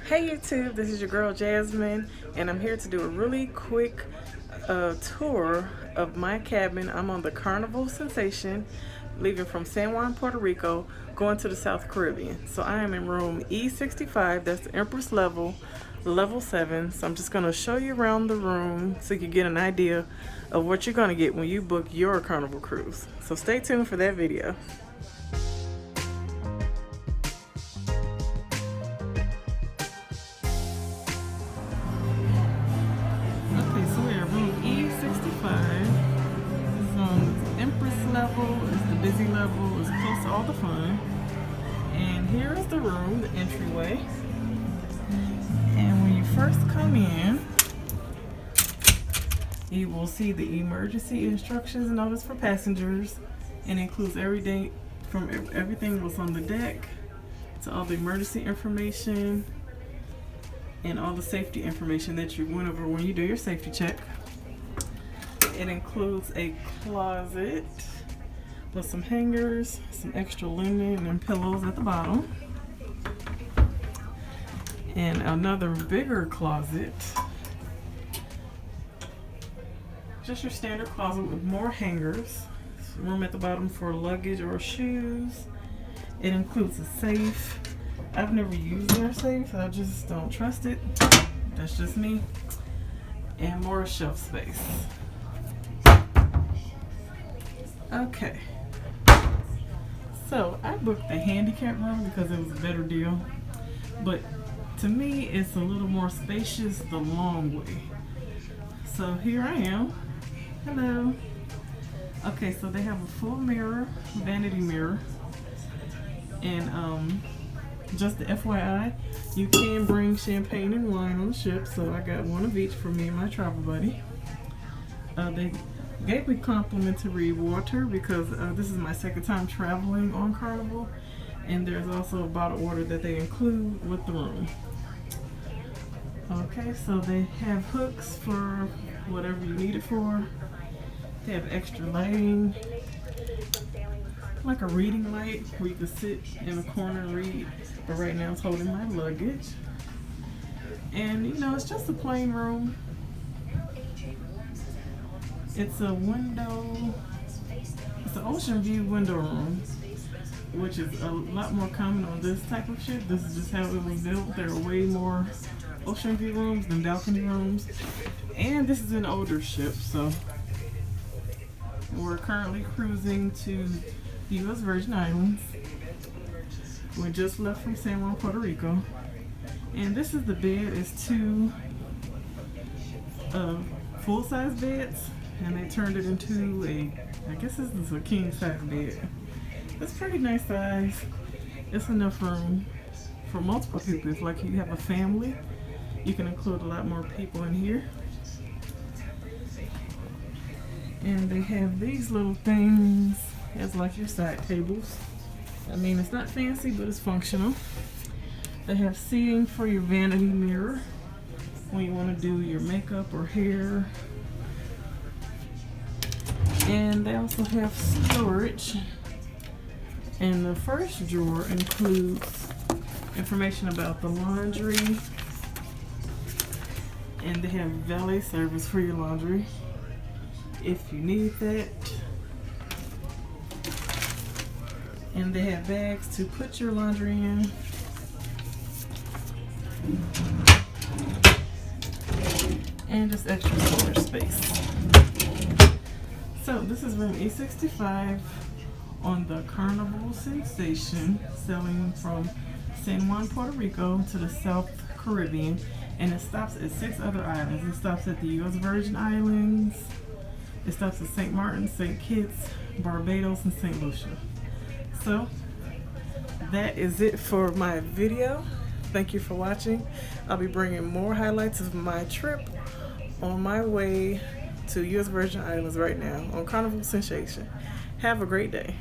Hey YouTube, this is your girl Jasmine, and I'm here to do a really quick tour of my cabin. I'm on the Carnival Sensation, leaving from San Juan, Puerto Rico, going to the South Caribbean. So I am in room E65, that's the Empress level, level 7. So I'm just going to show you around the room so you can get an idea of what you're going to get when you book your Carnival cruise. So stay tuned for that video. Level is the busy level, it's close to all the fun. And here is the room, the entryway. And when you first come in, you will see the emergency instructions and notice for passengers, and includes everything from everything that's on the deck to all the emergency information and all the safety information that you went over when you do your safety check. It includes a closet with some hangers, some extra linen and pillows at the bottom, and another bigger closet, just your standard closet with more hangers, room at the bottom for luggage or shoes. It includes a safe. I've never used their safe, I just don't trust it, that's just me, and more shelf space. Okay, so I booked the handicap room because it was a better deal, but to me it's a little more spacious the long way. So here I am. Hello. Okay, so they have a full mirror, vanity mirror, and just the FYI, you can bring champagne and wine on the ship, so I got one of each for me and my travel buddy. They gave me complimentary water because this is my second time traveling on Carnival, and there's also a bottle of water that they include with the room. Okay, so they have hooks for whatever you need it for. They have extra lighting, like a reading light where you can sit in a corner and read, but right now it's holding my luggage. And you know, it's just a plain room. It's a window, it's an ocean view window room, which is a lot more common on this type of ship. This is just how it was built. There are way more ocean view rooms than balcony rooms. And this is an older ship, so we're currently cruising to the U.S. Virgin Islands. We just left from San Juan, Puerto Rico. And this is the bed. It's two full-size beds, and they turned it into I guess this is a king-size bed. It's pretty nice size. It's enough room for multiple people. If like you have a family, you can include a lot more people in here. And they have these little things as like your side tables. I mean, it's not fancy, but it's functional. They have seating for your vanity mirror when you want to do your makeup or hair. And they also have storage. And the first drawer includes information about the laundry. And they have valet service for your laundry if you need that. And they have bags to put your laundry in. And just extra storage space. So this is room E65 on the Carnival Sensation, sailing from San Juan, Puerto Rico to the South Caribbean, and it stops at 6 other islands. It stops at the U.S. Virgin Islands, it stops at St. Martin, St. Kitts, Barbados, and St. Lucia. So that is it for my video. Thank you for watching. I'll be bringing more highlights of my trip on my way to U.S. Virgin Islands right now on Carnival Sensation. Have a great day.